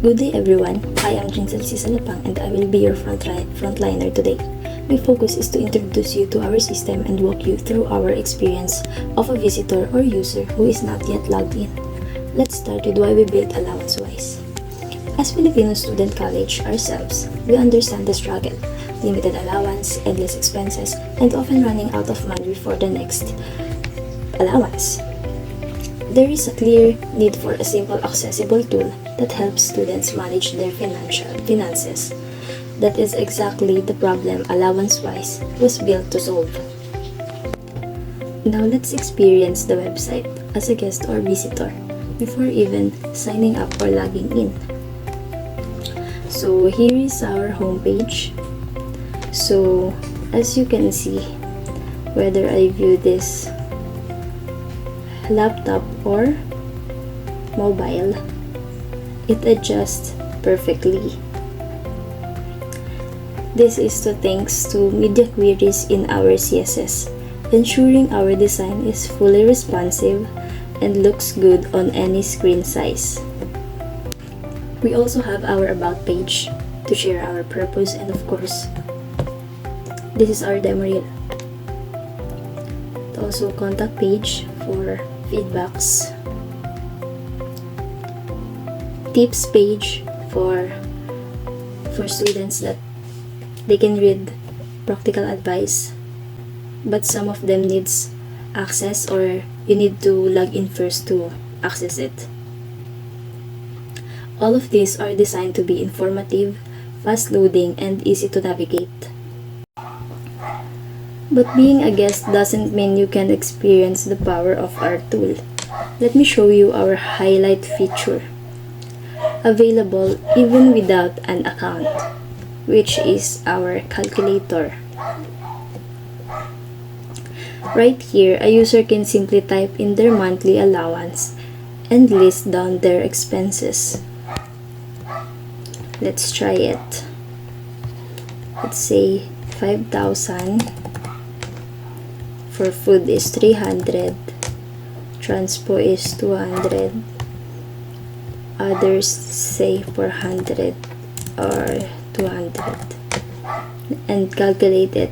Good day everyone, I am Jinsel Sisalapang and I will be your frontliner today. My focus is to introduce you to our system and walk you through our experience of a visitor or user who is not yet logged in. Let's start with why we built AllowanceWise. As Filipino student college ourselves, we understand the struggle, limited allowance, endless expenses, and often running out of money before the next allowance. There is a clear need for a simple, accessible tool that helps students manage their finances. That is exactly the problem AllowanceWise was built to solve. Now let's experience the website as a guest or visitor before even signing up or logging in. So here is our homepage. So as you can see, whether I view this laptop or mobile, it adjusts perfectly. This is thanks to media queries in our CSS, ensuring our design is fully responsive and looks good on any screen size. We also have our about page to share our purpose, and of course, this is our demo reel. Also contact page for feedbacks, tips page for students that they can read practical advice, but some of them needs access or you need to log in first to access it. All of these are designed to be informative, fast loading, and easy to navigate. But being a guest doesn't mean you can experience the power of our tool. Let me show you our highlight feature, available even without an account, which is our calculator. Right here, a user can simply type in their monthly allowance and list down their expenses. Let's try it. Let's say 5,000. For food is 300, transpo is 200, others say 400 or 200, and calculate it.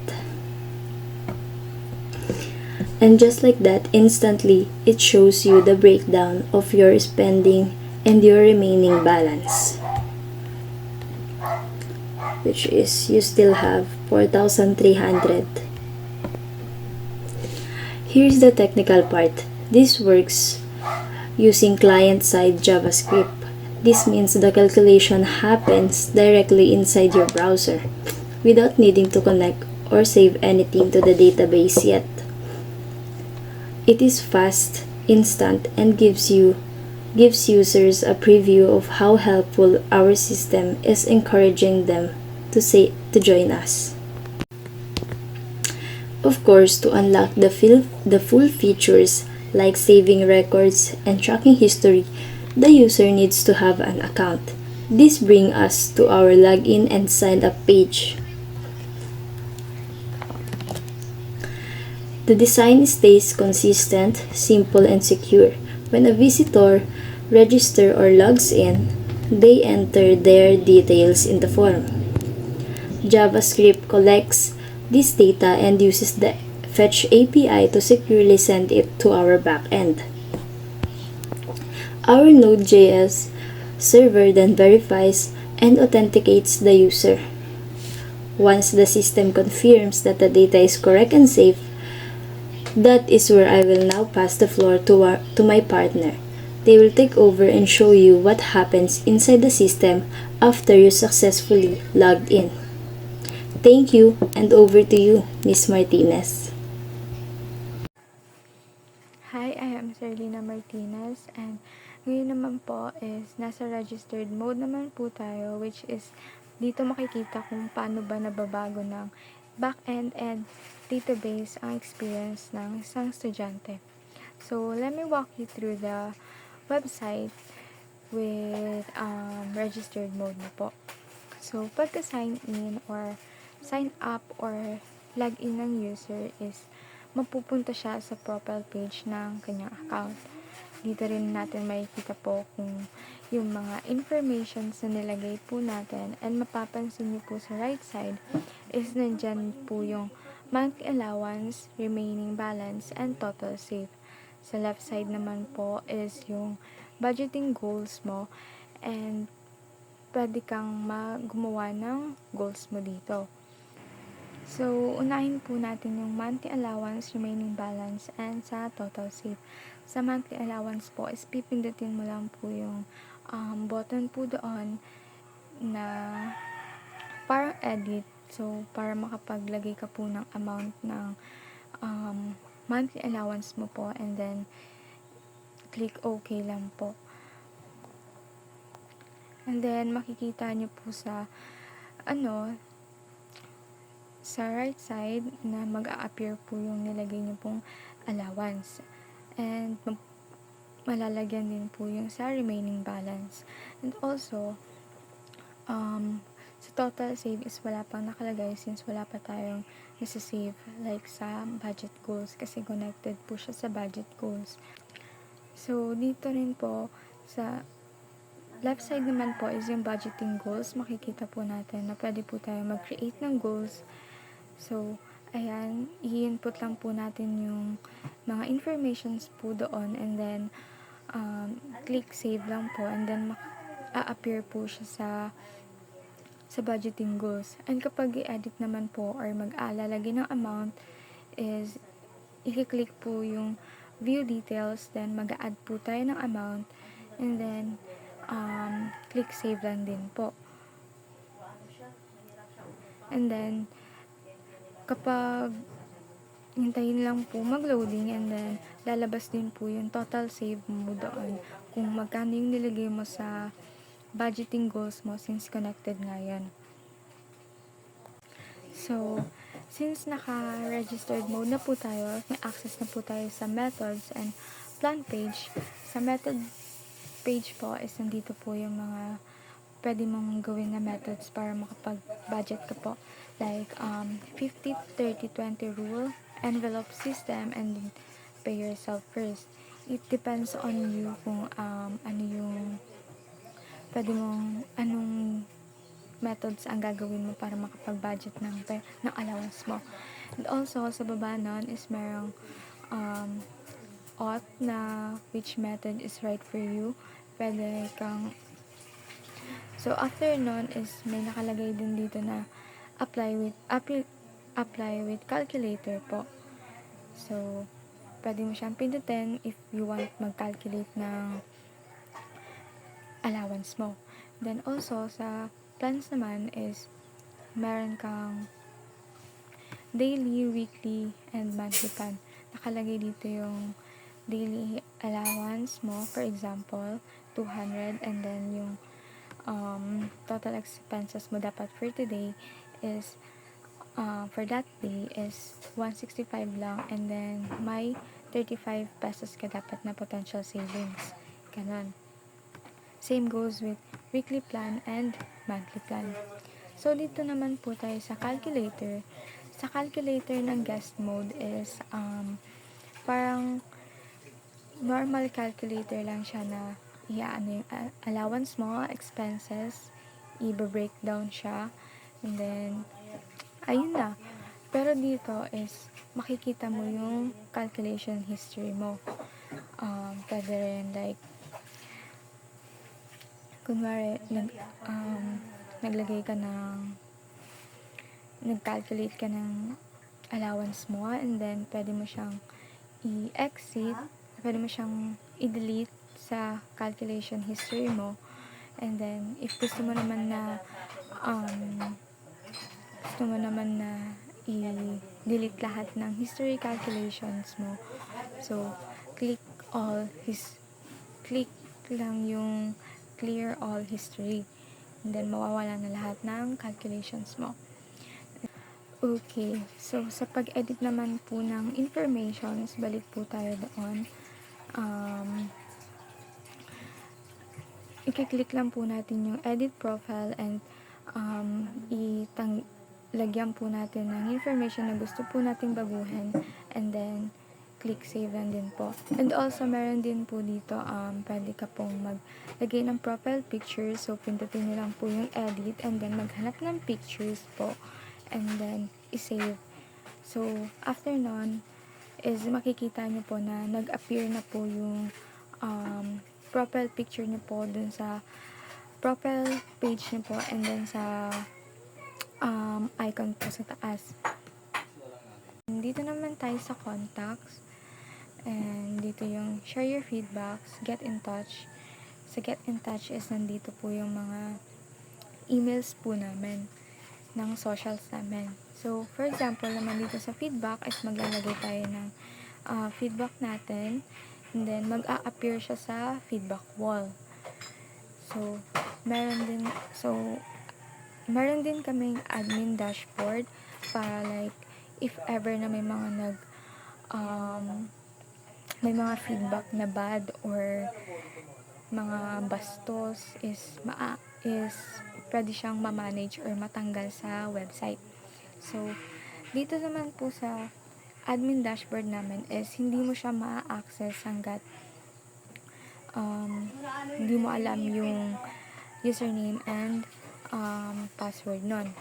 And just like that, instantly it shows you the breakdown of your spending and your remaining balance, which is you still have 4,300. Here's the technical part. This works using client-side JavaScript. This means the calculation happens directly inside your browser without needing to connect or save anything to the database yet. It is fast, instant, and gives users a preview of how helpful our system is, encouraging them to join us. Of course, to unlock the full features like saving records and tracking history, the user needs to have an account. This brings us to our login and sign up page. The design stays consistent, simple, and secure. When a visitor registers or logs in, they enter their details in the form. JavaScript collects this data and uses the Fetch API to securely send it to our backend. Our Node.js server then verifies and authenticates the user. Once the system confirms that the data is correct and safe, that is where I will now pass the floor to my partner. They will take over and show you what happens inside the system after you successfully logged in. Thank you, and over to you, Ms. Martinez. Hi, I am Serlina Martinez, and ngayon naman po is nasa registered mode naman po tayo, which is dito makikita kung paano ba nababago ng backend and database ang experience ng isang estudyante. So, let me walk you through the website with registered mode na po. So, pagka-sign in or sign up or log in ng user is mapupunta siya sa profile page ng kanyang account. dito rin natin makikita po kung yung mga informations na nilagay po natin, and mapapansin niyo po sa right side is nandyan po yung monthly allowance, remaining balance, and total save. Sa left side naman po is yung budgeting goals mo, and pwede kang gumawa ng goals mo dito. So, unahin po natin yung monthly allowance, remaining balance, and sa total save. Sa monthly allowance po is pipindutin mo lang po yung button po doon na parang edit. So, para makapaglagay ka po ng amount ng monthly allowance mo po, and then click OK lang po. And then, makikita nyo po sa sa right side na mag-a-appear po yung nilagay nyo pong allowance. And malalagyan din po yung sa remaining balance. And also, sa total save is wala pang nakalagay since wala pa tayong nasa-save like sa budget goals kasi connected po siya sa budget goals. So, dito rin po sa left side naman po is yung budgeting goals. Makikita po natin na pwede po tayo mag-create ng goals. So, ayan, i-input lang po natin yung mga informations po doon, and then click save lang po, and then a-appear po siya sa budgeting goals. And kapag i-edit naman po or mag-alalagay ng amount is i-click po yung view details, then mag-add po tayo ng amount, and then click save lang din po. And then kapag hintayin lang po mag-loading, and then lalabas din po yung total save mo doon kung magkano yung nilagay mo sa budgeting goals mo since connected nga yan. So, since naka-registered mode na po tayo, may access na po tayo sa methods and plan page. Sa method page po is nandito po yung mga pwede mong gawin na methods para makapag-budget ka po. Like 50, 30, 20 rule, envelope system, and pay yourself first. It depends on you kung ano yung anong methods ang gagawin mo para makapag-budget ng allowance mo. And also, sa baba nun is merong auth na which method is right for you. Pwede kang so after nun is may nakalagay din dito na apply with calculator po. So pwede mo siyang pindutin if you want mag-calculate ng allowance mo. Then also sa plans naman is meron kang daily, weekly, and monthly plan. Nakalagay dito yung daily allowance mo, for example 200, and then yung total expenses mo dapat for today is for that day is 165 lang, and then may 35 pesos ka dapat na potential savings. Ganon. Same goes with weekly plan and monthly plan. So, dito naman po tayo sa calculator. Sa calculator ng guest mode is parang normal calculator lang siya na iaano yung allowance mo, expenses, i-breakdown siya, and then ayun na. Pero dito is makikita mo yung calculation history mo. Pwede rin like kunwari nag-calculate ka ng allowance mo, and then pwede mo siyang i-exit, pwede mo siyang i-delete sa calculation history mo, and then if gusto mo naman na i-delete lahat ng history calculations mo, so click lang yung clear all history, and then mawawala na lahat ng calculations mo. Okay, so sa pag-edit naman po ng informations, balik po tayo doon. I-click lang po natin yung edit profile, and lagyan po natin ng information na gusto po nating baguhin, and then click save lang din po. And also, meron din po dito, pwede ka pong maglagay ng profile picture. So, pindutin nyo lang po yung edit and then maghanap ng pictures po. And then, isave. So, after nun, is makikita nyo po na nag-appear na po yung profile picture nyo po dun sa profile page nyo po and then sa icon po sa taas. Dito naman tayo sa contacts. And dito yung share your feedbacks, get in touch. Sa get in touch is nandito po yung mga emails po namin ng socials namin. So, for example, naman dito sa feedback is maglalagay tayo ng feedback natin. And then, mag-a-appear siya sa feedback wall. So, meron din kaming admin dashboard para like, if ever na may mga may mga feedback na bad or mga bastos is pwede siyang ma-manage or matanggal sa website. So, dito naman po sa admin dashboard namin is hindi mo siya ma-access hanggat hindi mo alam yung username and password nun.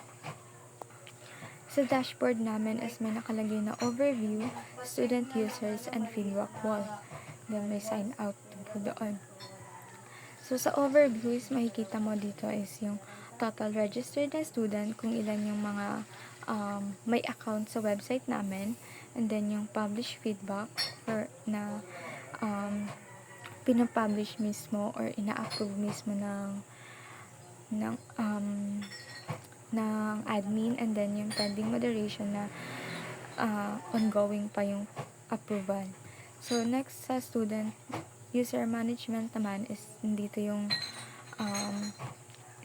Sa dashboard namin is may nakalagay na overview, student users, and feedback wall. Then may sign out po doon. So sa overview is makikita mo dito is yung total registered na student, kung ilan yung mga may account sa website namin, and then yung published feedback or na pinapublish mismo or ina-approve mismo ng admin, and then yung pending moderation na ongoing pa yung approval. So, next sa student user management naman is dito yung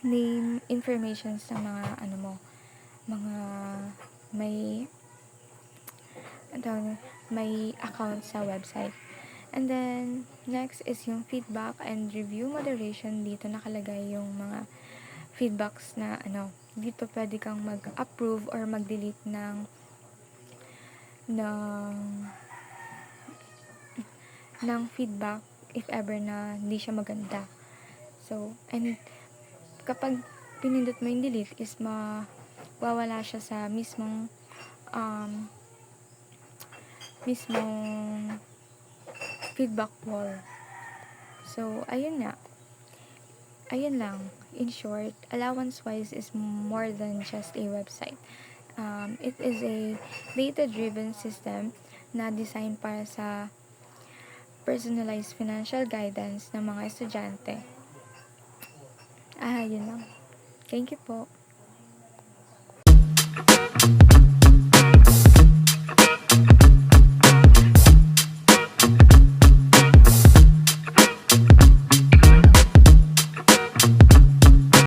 name information sa mga mga may account sa website. And then, next is yung feedback and review moderation. Dito nakalagay yung mga feedbacks na dito pwede kang mag-approve or mag-delete ng feedback if ever na hindi siya maganda. So, and kapag pinindot mo yung delete is mawawala siya sa mismong feedback wall. So, ayun lang. In short, allowance-wise is more than just a website. It is a data-driven system na design para sa personalized financial guidance ng mga estudyante. Yun lang. Thank you po.